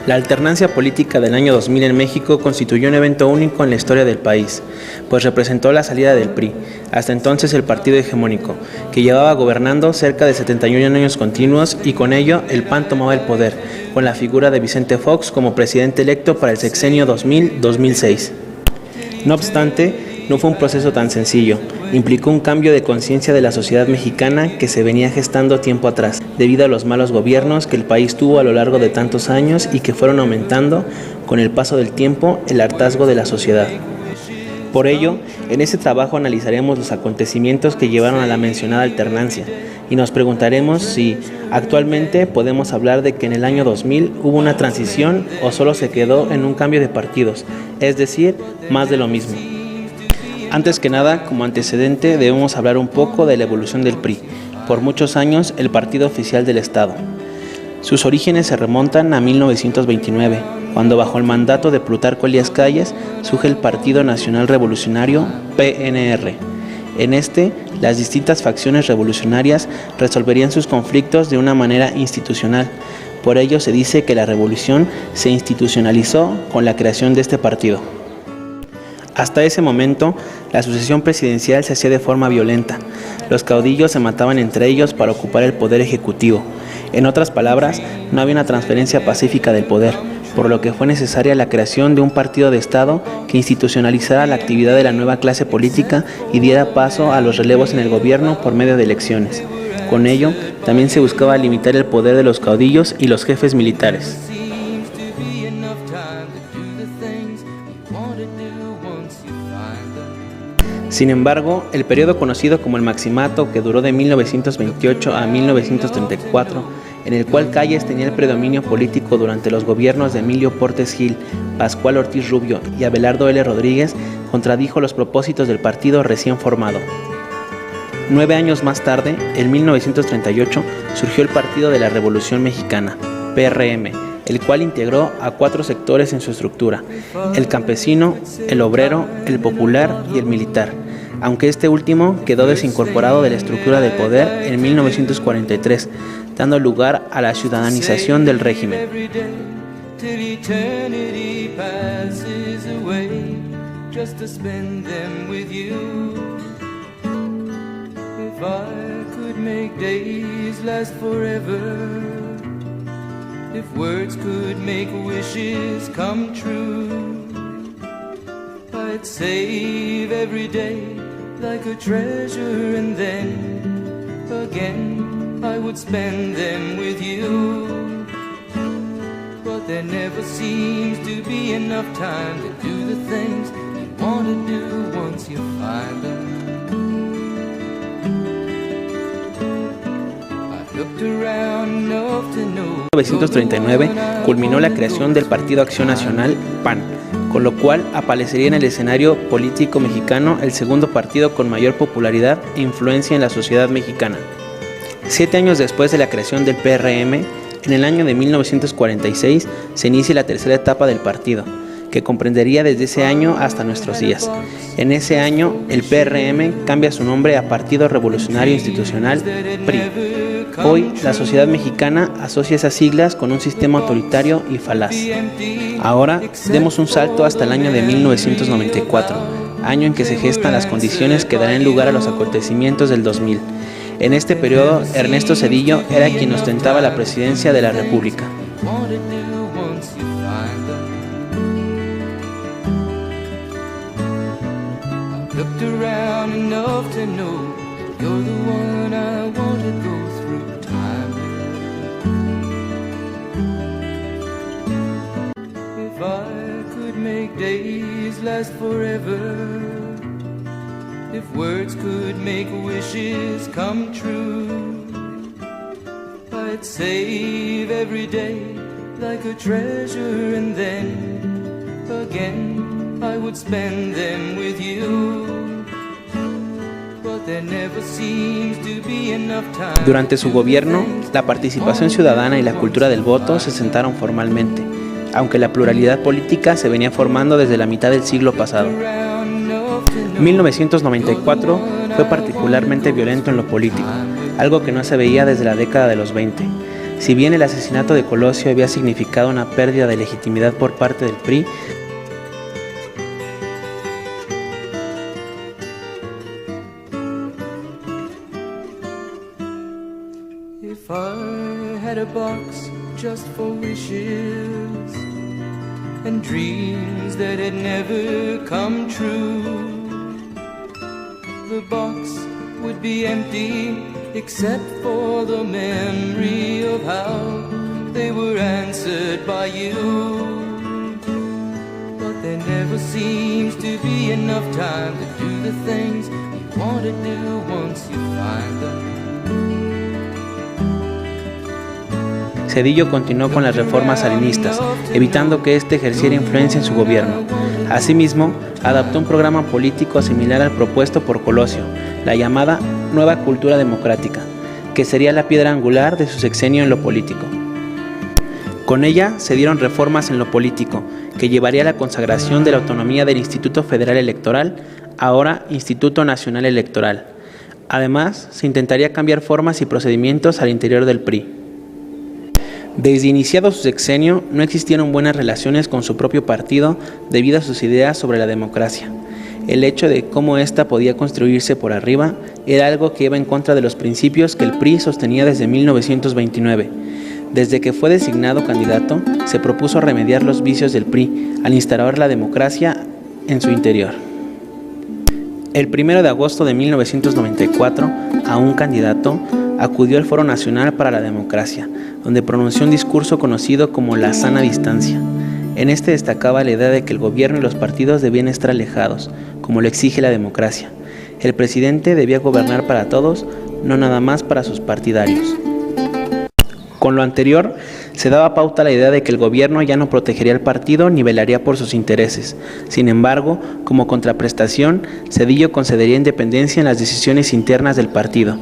La alternancia política del año 2000 en México constituyó un evento único en la historia del país, pues representó la salida del PRI, hasta entonces el partido hegemónico, que llevaba gobernando cerca de 71 años continuos y con ello el PAN tomaba el poder, con la figura de Vicente Fox como presidente electo para el sexenio 2000-2006. No obstante, no fue un proceso tan sencillo. Implicó un cambio de conciencia de la sociedad mexicana que se venía gestando tiempo atrás, debido a los malos gobiernos que el país tuvo a lo largo de tantos años y que fueron aumentando con el paso del tiempo el hartazgo de la sociedad. Por ello, en este trabajo analizaremos los acontecimientos que llevaron a la mencionada alternancia y nos preguntaremos si actualmente podemos hablar de que en el año 2000 hubo una transición o solo se quedó en un cambio de partidos, es decir, más de lo mismo. Antes que nada, como antecedente, debemos hablar un poco de la evolución del PRI, por muchos años el partido oficial del Estado. Sus orígenes se remontan a 1929, cuando bajo el mandato de Plutarco Elías Calles surge el Partido Nacional Revolucionario, PNR. En este, las distintas facciones revolucionarias resolverían sus conflictos de una manera institucional. Por ello se dice que la revolución se institucionalizó con la creación de este partido. Hasta ese momento, la sucesión presidencial se hacía de forma violenta. Los caudillos se mataban entre ellos para ocupar el poder ejecutivo. En otras palabras, no había una transferencia pacífica del poder, por lo que fue necesaria la creación de un partido de Estado que institucionalizara la actividad de la nueva clase política y diera paso a los relevos en el gobierno por medio de elecciones. Con ello, también se buscaba limitar el poder de los caudillos y los jefes militares. Sin embargo, el periodo conocido como el Maximato, que duró de 1928 a 1934, en el cual Calles tenía el predominio político durante los gobiernos de Emilio Portes Gil, Pascual Ortiz Rubio y Abelardo L. Rodríguez, contradijo los propósitos del partido recién formado. 9 años más tarde, en 1938, surgió el Partido de la Revolución Mexicana, PRM, el cual integró a 4 sectores en su estructura: el campesino, el obrero, el popular y el militar, aunque este último quedó desincorporado de la estructura del poder en 1943, dando lugar a la ciudadanización del régimen. If words could make wishes come true, I'd save every day like a treasure, and then again I would spend them with you. But there never seems to be enough time to do the things you want to do once you find them. 1939 culminó la creación del Partido Acción Nacional, PAN, con lo cual aparecería en el escenario político mexicano el segundo partido con mayor popularidad e influencia en la sociedad mexicana. 7 años después de la creación del PRM, en el año de 1946, se inicia la tercera etapa del partido, que comprendería desde ese año hasta nuestros días. En ese año, el PRM cambia su nombre a Partido Revolucionario Institucional, PRI. Hoy, la sociedad mexicana asocia esas siglas con un sistema autoritario y falaz. Ahora, demos un salto hasta el año de 1994, año en que se gestan las condiciones que darán lugar a los acontecimientos del 2000. En este periodo, Ernesto Zedillo era quien ostentaba la presidencia de la República. Looked around enough to know you're the one I want to go through time with. If I could make days last forever, if words could make wishes come true, I'd save every day like a treasure, and then again I would spend them with you. Durante su gobierno, la participación ciudadana y la cultura del voto se sentaron formalmente, aunque la pluralidad política se venía formando desde la mitad del siglo pasado. 1994 fue particularmente violento en lo político, algo que no se veía desde la década de los 20. Si bien el asesinato de Colosio había significado una pérdida de legitimidad por parte del PRI, If I had a box just for wishes and dreams that had never come true, the box would be empty except for the memory of how they were answered by you. But there never seems to be enough time to do the things you want to do once you find them. Zedillo continuó con las reformas salinistas, evitando que éste ejerciera influencia en su gobierno. Asimismo, adaptó un programa político similar al propuesto por Colosio, la llamada Nueva Cultura Democrática, que sería la piedra angular de su sexenio en lo político. Con ella se dieron reformas en lo político, que llevaría a la consagración de la autonomía del Instituto Federal Electoral, ahora Instituto Nacional Electoral. Además, se intentaría cambiar formas y procedimientos al interior del PRI. Desde iniciado su sexenio, no existieron buenas relaciones con su propio partido debido a sus ideas sobre la democracia. El hecho de cómo ésta podía construirse por arriba era algo que iba en contra de los principios que el PRI sostenía desde 1929. Desde que fue designado candidato, se propuso remediar los vicios del PRI al instaurar la democracia en su interior. El 1 de agosto de 1994, a un candidato, acudió al Foro Nacional para la Democracia, donde pronunció un discurso conocido como la sana distancia. En este destacaba la idea de que el gobierno y los partidos debían estar alejados, como lo exige la democracia. El presidente debía gobernar para todos, no nada más para sus partidarios. Con lo anterior, se daba pauta a la idea de que el gobierno ya no protegería al partido ni velaría por sus intereses. Sin embargo, como contraprestación, Zedillo concedería independencia en las decisiones internas del partido,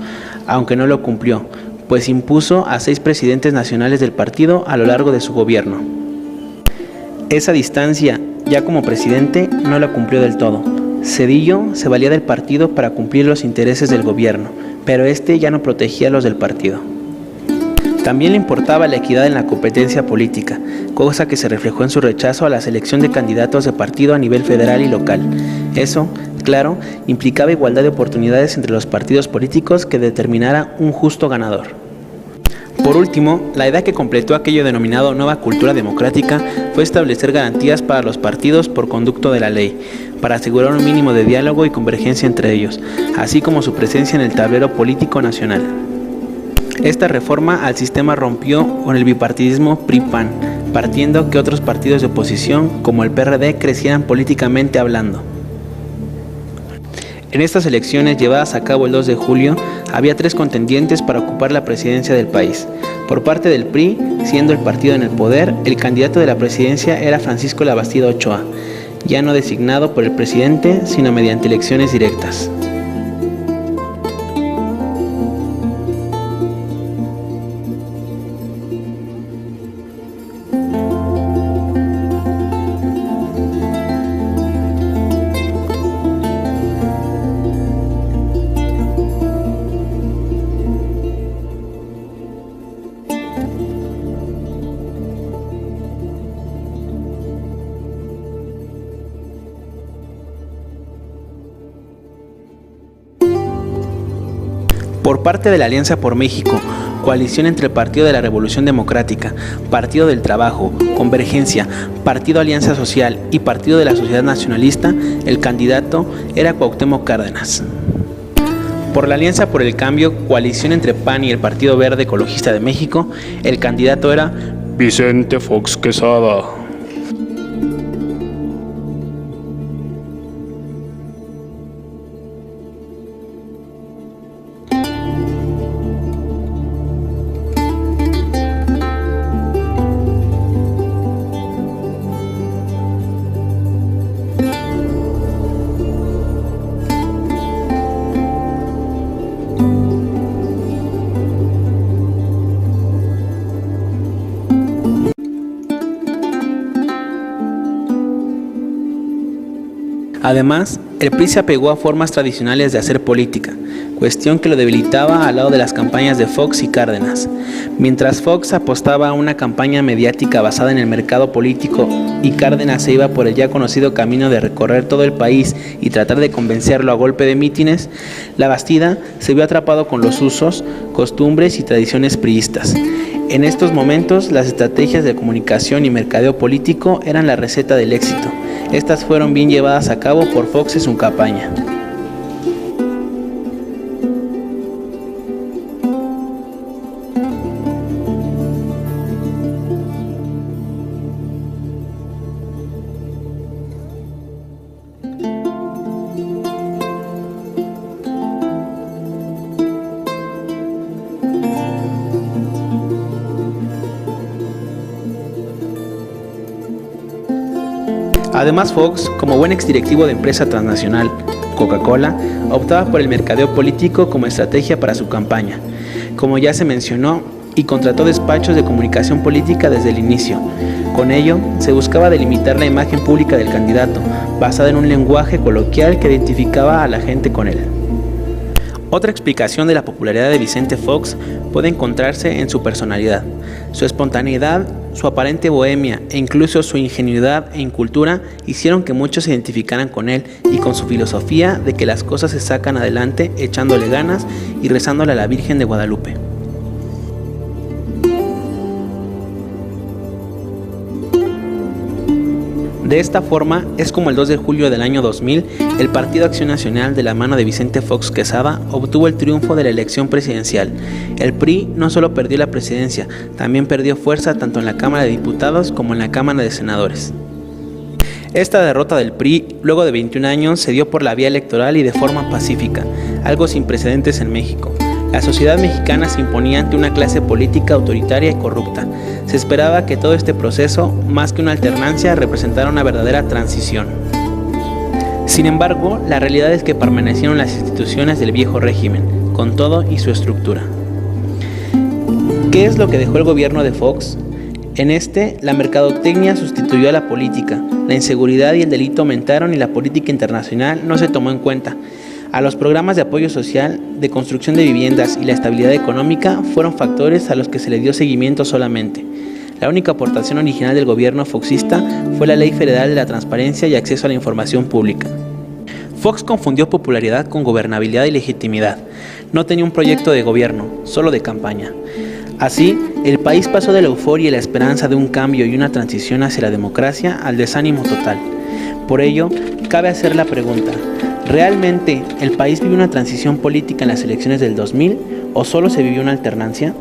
aunque no lo cumplió, pues impuso a 6 presidentes nacionales del partido a lo largo de su gobierno. Esa distancia, ya como presidente, no la cumplió del todo. Zedillo se valía del partido para cumplir los intereses del gobierno, pero este ya no protegía a los del partido. También le importaba la equidad en la competencia política, cosa que se reflejó en su rechazo a la selección de candidatos de partido a nivel federal y local. Eso, claro, implicaba igualdad de oportunidades entre los partidos políticos que determinara un justo ganador. Por último, la idea que completó aquello denominado Nueva Cultura Democrática fue establecer garantías para los partidos por conducto de la ley, para asegurar un mínimo de diálogo y convergencia entre ellos, así como su presencia en el tablero político nacional. Esta reforma al sistema rompió con el bipartidismo PRI-PAN, partiendo que otros partidos de oposición, como el PRD, crecieran políticamente hablando. En estas elecciones llevadas a cabo el 2 de julio, había 3 contendientes para ocupar la presidencia del país. Por parte del PRI, siendo el partido en el poder, el candidato de la presidencia era Francisco Labastida Ochoa, ya no designado por el presidente, sino mediante elecciones directas. Por parte de la Alianza por México, coalición entre el Partido de la Revolución Democrática, Partido del Trabajo, Convergencia, Partido Alianza Social y Partido de la Sociedad Nacionalista, el candidato era Cuauhtémoc Cárdenas. Por la Alianza por el Cambio, coalición entre PAN y el Partido Verde Ecologista de México, el candidato era Vicente Fox Quesada. Además, El PRI se apegó a formas tradicionales de hacer política, cuestión que lo debilitaba al lado de las campañas de Fox y Cárdenas. Mientras Fox apostaba a una campaña mediática basada en el mercado político y Cárdenas se iba por el ya conocido camino de recorrer todo el país y tratar de convencerlo a golpe de mítines, Labastida se vio atrapado con los usos, costumbres y tradiciones priistas. En estos momentos, las estrategias de comunicación y mercadeo político eran la receta del éxito. Estas fueron bien llevadas a cabo por Fox en su campaña. Además, Fox, como buen exdirectivo de empresa transnacional, Coca-Cola, optaba por el mercadeo político como estrategia para su campaña, como ya se mencionó, y contrató despachos de comunicación política desde el inicio. Con ello, se buscaba delimitar la imagen pública del candidato, basada en un lenguaje coloquial que identificaba a la gente con él. Otra explicación de la popularidad de Vicente Fox puede encontrarse en su personalidad, su espontaneidad, su aparente bohemia e incluso su ingenuidad e incultura hicieron que muchos se identificaran con él y con su filosofía de que las cosas se sacan adelante echándole ganas y rezándole a la Virgen de Guadalupe. De esta forma, es como el 2 de julio del año 2000, el Partido Acción Nacional, de la mano de Vicente Fox Quesada, obtuvo el triunfo de la elección presidencial. El PRI no solo perdió la presidencia, también perdió fuerza tanto en la Cámara de Diputados como en la Cámara de Senadores. Esta derrota del PRI, luego de 21 años, se dio por la vía electoral y de forma pacífica, algo sin precedentes en México. La sociedad mexicana se imponía ante una clase política autoritaria y corrupta. Se esperaba que todo este proceso, más que una alternancia, representara una verdadera transición. Sin embargo, la realidad es que permanecieron las instituciones del viejo régimen, con todo y su estructura. ¿Qué es lo que dejó el gobierno de Fox? En la mercadotecnia sustituyó a la política, la inseguridad y el delito aumentaron y la política internacional no se tomó en cuenta. A los programas de apoyo social, de construcción de viviendas y la estabilidad económica fueron factores a los que se le dio seguimiento solamente. La única aportación original del gobierno foxista fue la Ley Federal de la Transparencia y Acceso a la Información Pública. Fox confundió popularidad con gobernabilidad y legitimidad. No tenía un proyecto de gobierno, solo de campaña. Así, el país pasó de la euforia y la esperanza de un cambio y una transición hacia la democracia al desánimo total. Por ello, cabe hacer la pregunta: ¿realmente el país vivió una transición política en las elecciones del 2000 o solo se vivió una alternancia?